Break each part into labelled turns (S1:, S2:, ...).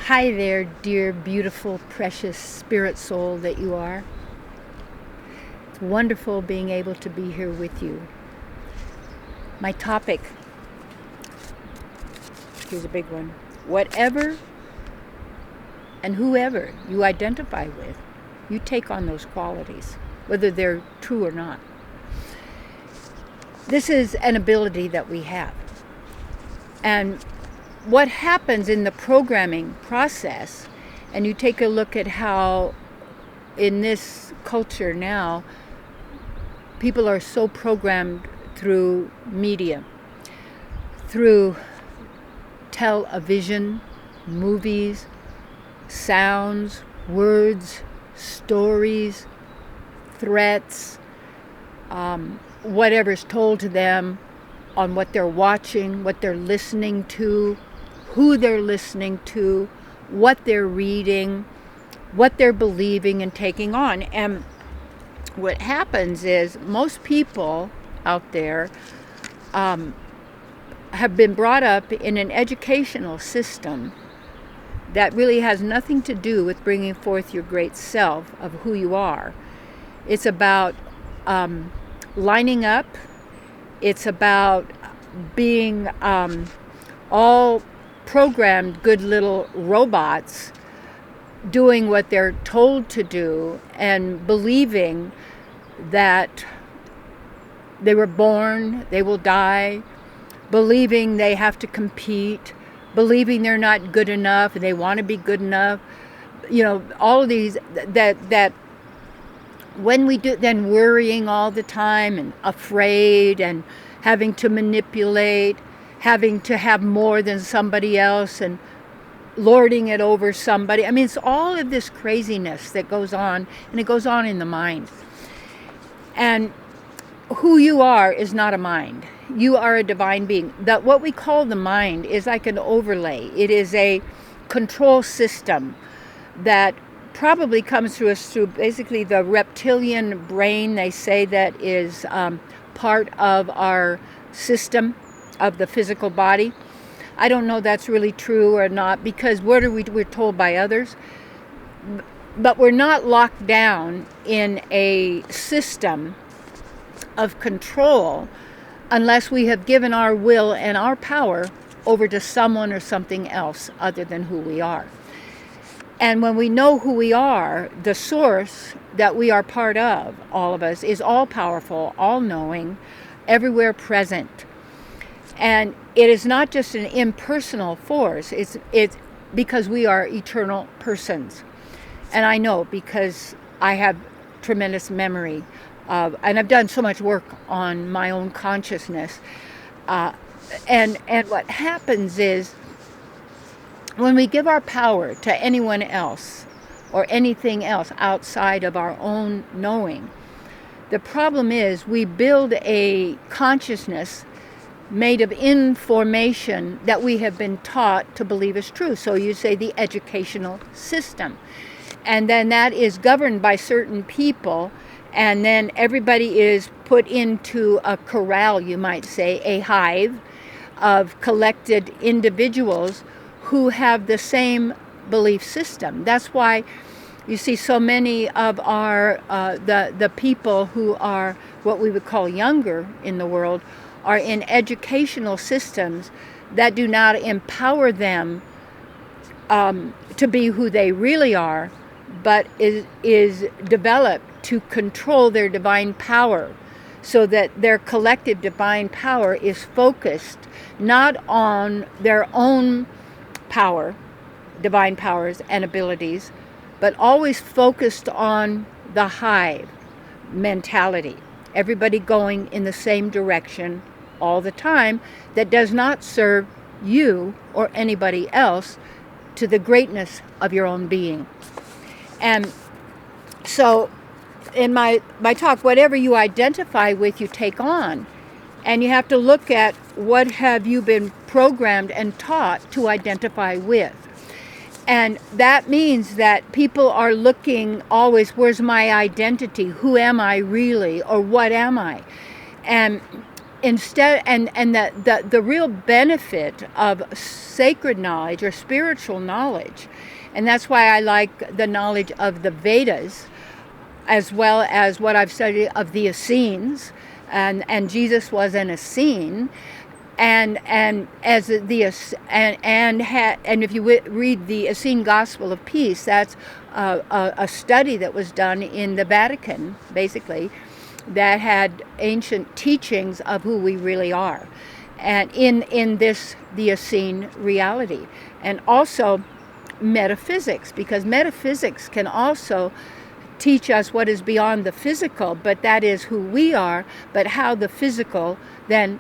S1: Hi there, dear, beautiful, precious spirit soul that you are. It's wonderful being able to be here with you. My topic, here's a big one. Whatever and whoever you identify with, you take on those qualities, whether they're true or not. This is an ability that we have. And what happens in the programming process, and you take a look at how in this culture now, people are so programmed through media, through television, movies, sounds, words, stories, threats, whatever's told to them on what they're watching, what they're listening to, who they're listening to, what they're reading, what they're believing and taking on. And what happens is most people out there have been brought up in an educational system that really has nothing to do with bringing forth your great self of who you are. It's about lining up. It's about being all programmed good little robots doing what they're told to do and believing that they were born, they will die, believing they have to compete, believing they're not good enough and they want to be good enough. You know, all of these that when we do, then worrying all the time and afraid and having to manipulate, having to have more than somebody else and lording it over somebody. I mean, it's all of this craziness that goes on, and it goes on in the mind. And who you are is not a mind. You are a divine being. That what we call the mind is like an overlay. It is a control system that probably comes through us through basically the reptilian brain. They say that is part of our system of the physical body. I don't know that's really true or not, because we're told by others, but we're not locked down in a system of control unless we have given our will and our power over to someone or something else other than who we are. And when we know who we are, the source that we are part of, all of us, is all powerful, all knowing, everywhere present. And it is not just an impersonal force, it's because we are eternal persons. And I know because I have tremendous memory and I've done so much work on my own consciousness. And what happens is when we give our power to anyone else or anything else outside of our own knowing, the problem is we build a consciousness made of information that we have been taught to believe is true. So you say the educational system. And then that is governed by certain people, and then everybody is put into a corral, you might say, a hive of collected individuals who have the same belief system. That's why you see so many of our the people who are what we would call younger in the world are in educational systems that do not empower them to be who they really are, but is developed to control their divine power, so that their collective divine power is focused not on their own power, divine powers and abilities, but always focused on the hive mentality. Everybody going in the same direction all the time that does not serve you or anybody else to the greatness of your own being. And so in my talk, whatever you identify with, you take on. And you have to look at what have you been programmed and taught to identify with. And that means that people are looking always, where's my identity? Who am I really? Or what am I? And instead, and the real benefit of sacred knowledge or spiritual knowledge, and that's why I like the knowledge of the Vedas, as well as what I've studied of the Essenes, and Jesus was an Essene, and as the and if you read the Essene Gospel of Peace, that's a study that was done in the Vatican, basically, that had ancient teachings of who we really are, and in this the Essene reality, and also metaphysics, because metaphysics can also teach us what is beyond the physical, but that is who we are, but how the physical then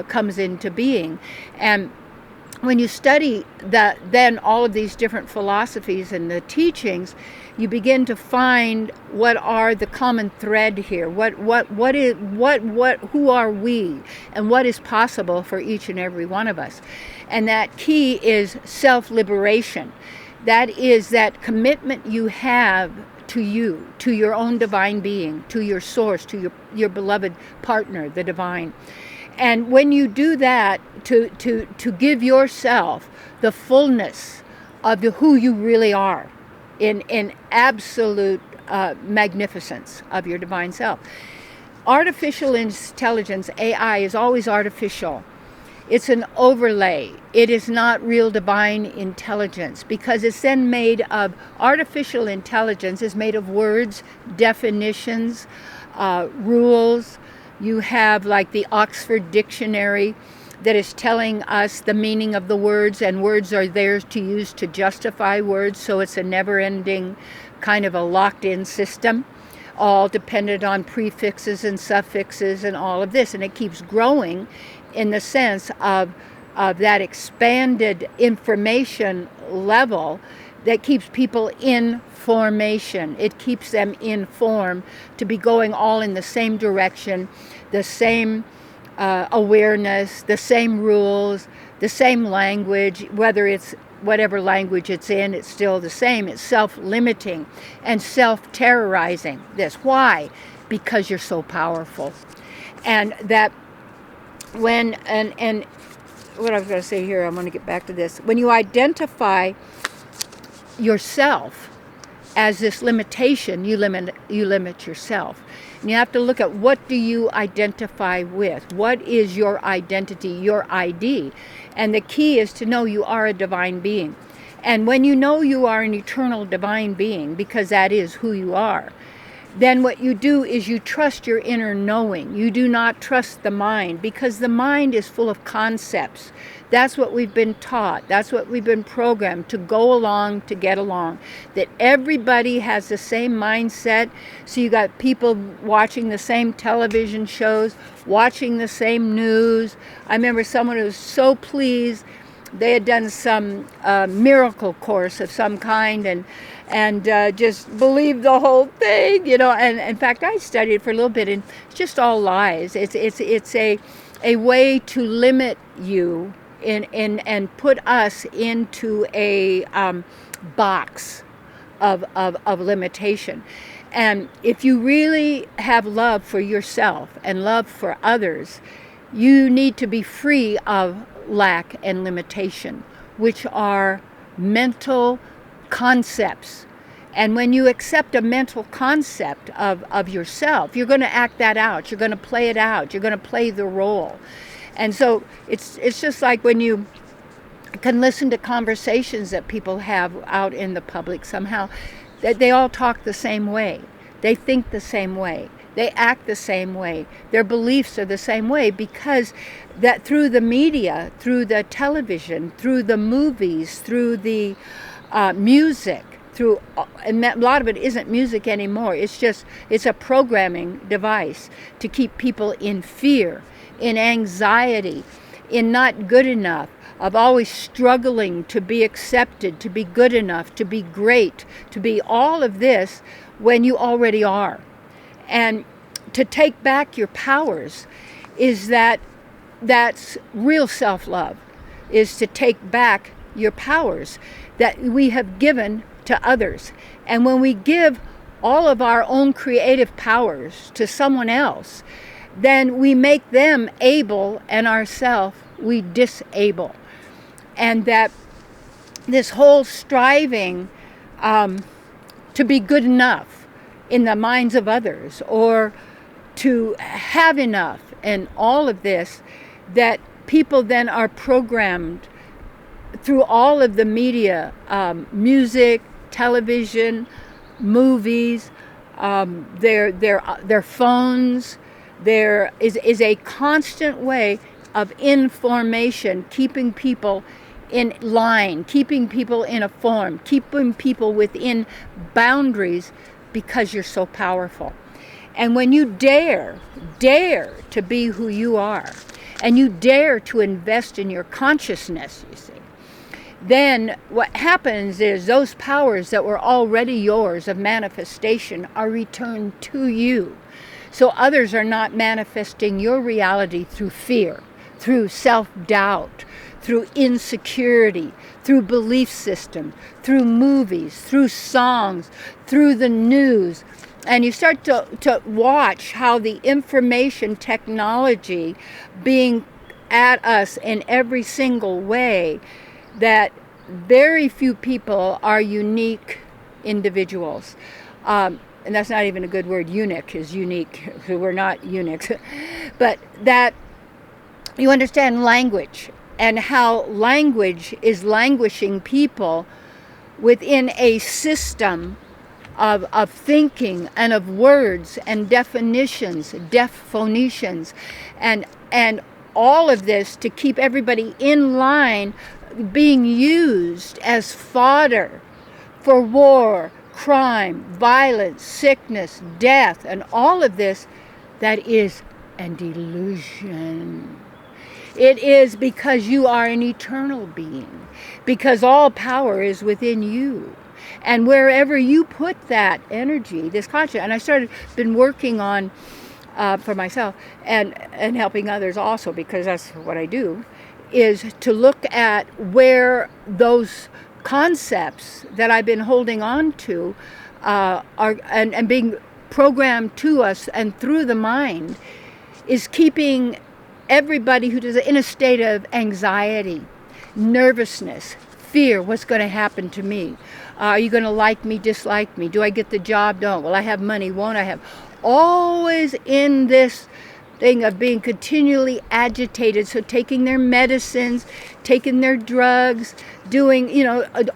S1: comes into being. And when you study then all of these different philosophies and the teachings, you begin to find what are the common thread here. Who are we, and what is possible for each and every one of us. And that key is self-liberation. That is that commitment you have to you, to your own divine being, to your source, to your beloved partner, the divine. And when you do that, to give yourself the fullness of who you really are, in absolute magnificence of your divine self. Artificial intelligence, AI, is always artificial. It's an overlay. It is not real divine intelligence, because it's then made of, artificial intelligence is made of words, definitions, rules. You have like the Oxford Dictionary that is telling us the meaning of the words, and words are there to use to justify words, so it's a never-ending kind of a locked-in system, all dependent on prefixes and suffixes and all of this, and it keeps growing in the sense of that expanded information level that keeps people in formation. It keeps them in form to be going all in the same direction, the same awareness, the same rules, the same language. Whether it's whatever language it's in, it's still the same. It's self-limiting and self-terrorizing. This. Why? Because you're so powerful. And that when, and what I was going to say here, I'm going to get back to this. When you identify yourself as this limitation, you limit yourself. And you have to look at, what do you identify with? What is your identity, your ID? And the key is to know you are a divine being. And when you know you are an eternal divine being, because that is who you are, then what you do is you trust your inner knowing. You do not trust the mind, because the mind is full of concepts. That's what we've been taught. That's what we've been programmed to go along, to get along. That everybody has the same mindset. So you got people watching the same television shows, watching the same news. I remember someone who was so pleased. They had done some miracle course of some kind, and just believed the whole thing, And in fact, I studied it for a little bit, and it's just all lies. It's a way to limit you and put us into a box of limitation. And if you really have love for yourself and love for others, you need to be free of lack and limitation, which are mental concepts. And when you accept a mental concept of yourself, you're going to act that out. You're going to play it out. You're going to play the role. And so it's just like when you can listen to conversations that people have out in the public somehow, that they all talk the same way. They think the same way. They act the same way. Their beliefs are the same way, because that through the media, through the television, through the movies, through the music, and a lot of it isn't music anymore. It's a programming device to keep people in fear, in anxiety, in not good enough, of always struggling to be accepted, to be good enough, to be great, to be all of this when you already are. And to take back your powers that's real self-love, is to take back your powers that we have given to others. And when we give all of our own creative powers to someone else, then we make them able and ourselves we disable. And that this whole striving to be good enough in the minds of others, or to have enough, and all of this, that people then are programmed through all of the media, music, television, movies, their phones. There is a constant way of information, keeping people in line, keeping people in a form, keeping people within boundaries, because you're so powerful. And when you dare to be who you are, and you dare to invest in your consciousness, you see, then what happens is those powers that were already yours of manifestation are returned to you. So others are not manifesting your reality through fear, through self-doubt, through insecurity, through belief system, through movies, through songs, through the news. And you start to watch how the information technology being at us in every single way, that very few people are unique individuals. And that's not even a good word. Eunuch is unique. We're not eunuchs. But that you understand language, and how language is languishing people within a system of thinking and of words and definitions, deaf phonetians, and all of this to keep everybody in line, being used as fodder for war, crime, violence, sickness, death, and all of this that is an delusion. It is because you are an eternal being, because all power is within you. And wherever you put that energy, this consciousness, and I been working on for myself and helping others also, because that's what I do, is to look at where those concepts that I've been holding on to are and being programmed to us and through the mind, is keeping everybody who does it in a state of anxiety, nervousness, fear. What's going to happen to me? Are you going to like me, dislike me? Do I get the job? Don't. Will I have money? Won't I have? Always in this thing of being continually agitated. So taking their medicines, taking their drugs, doing,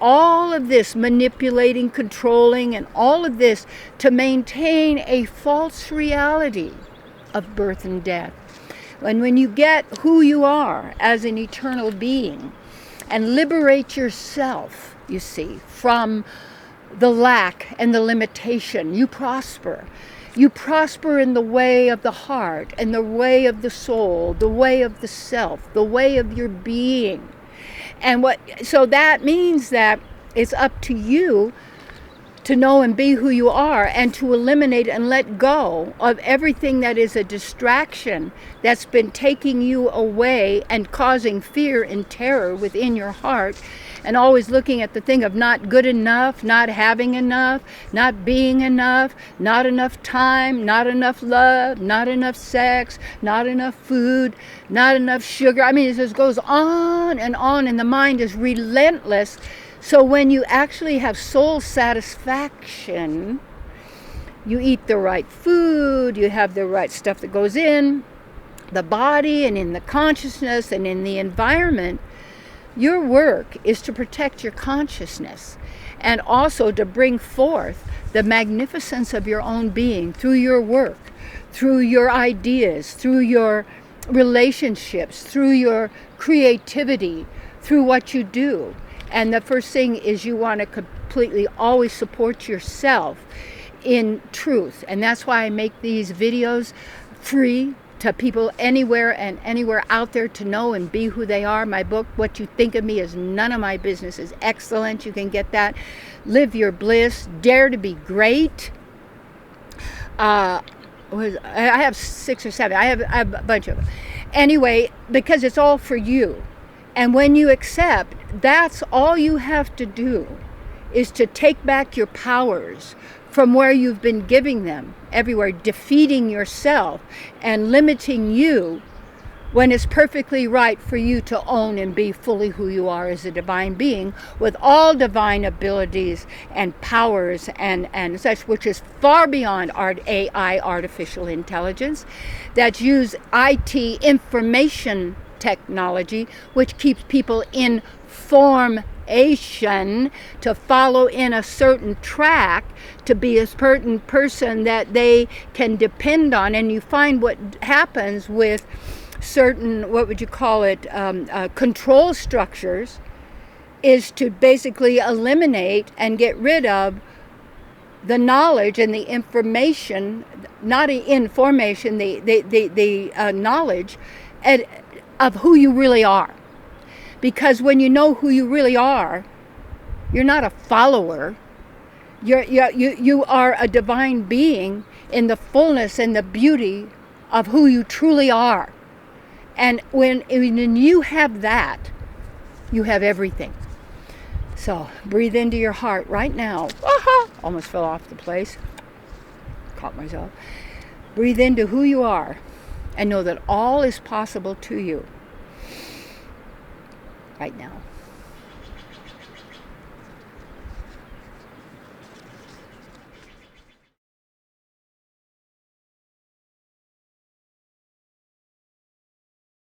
S1: all of this, manipulating, controlling, and all of this to maintain a false reality of birth and death. And when you get who you are as an eternal being and liberate yourself, you see, from the lack and the limitation, you prosper. You prosper in the way of the heart and the way of the soul, the way of the self, the way of your being. So that means that it's up to you to know and be who you are, and to eliminate and let go of everything that is a distraction that's been taking you away and causing fear and terror within your heart, and always looking at the thing of not good enough, not having enough, not being enough, not enough time, not enough love, not enough sex, not enough food, not enough sugar. I mean, it just goes on, and the mind is relentless. So when you actually have soul satisfaction, you eat the right food, you have the right stuff that goes in the body and in the consciousness and in the environment. Your work is to protect your consciousness, and also to bring forth the magnificence of your own being through your work, through your ideas, through your relationships, through your creativity, through what you do. And the first thing is you want to completely always support yourself in truth. And that's why I make these videos free to people anywhere and anywhere out there to know and be who they are. My book, What You Think of Me Is None of My Business, is excellent. You can get that. Live Your Bliss. Dare to Be Great. I have 6 or 7. I have a bunch of them. Anyway, because it's all for you. And when you accept, that's all you have to do, is to take back your powers from where you've been giving them everywhere, defeating yourself and limiting you, when it's perfectly right for you to own and be fully who you are as a divine being with all divine abilities and powers and such, which is far beyond AI, artificial intelligence, that use IT, information technology, which keeps people in formation to follow in a certain track, to be a certain person that they can depend on. And you find what happens with certain, what would you call it, control structures, is to basically eliminate and get rid of the knowledge and the information, not information, the knowledge of who you really are. Because when you know who you really are, you're not a follower. You are a divine being in the fullness and the beauty of who you truly are. And when you have that, you have everything. So breathe into your heart right now. Almost fell off the place. Caught myself. Breathe into who you are and know that all is possible to you right now.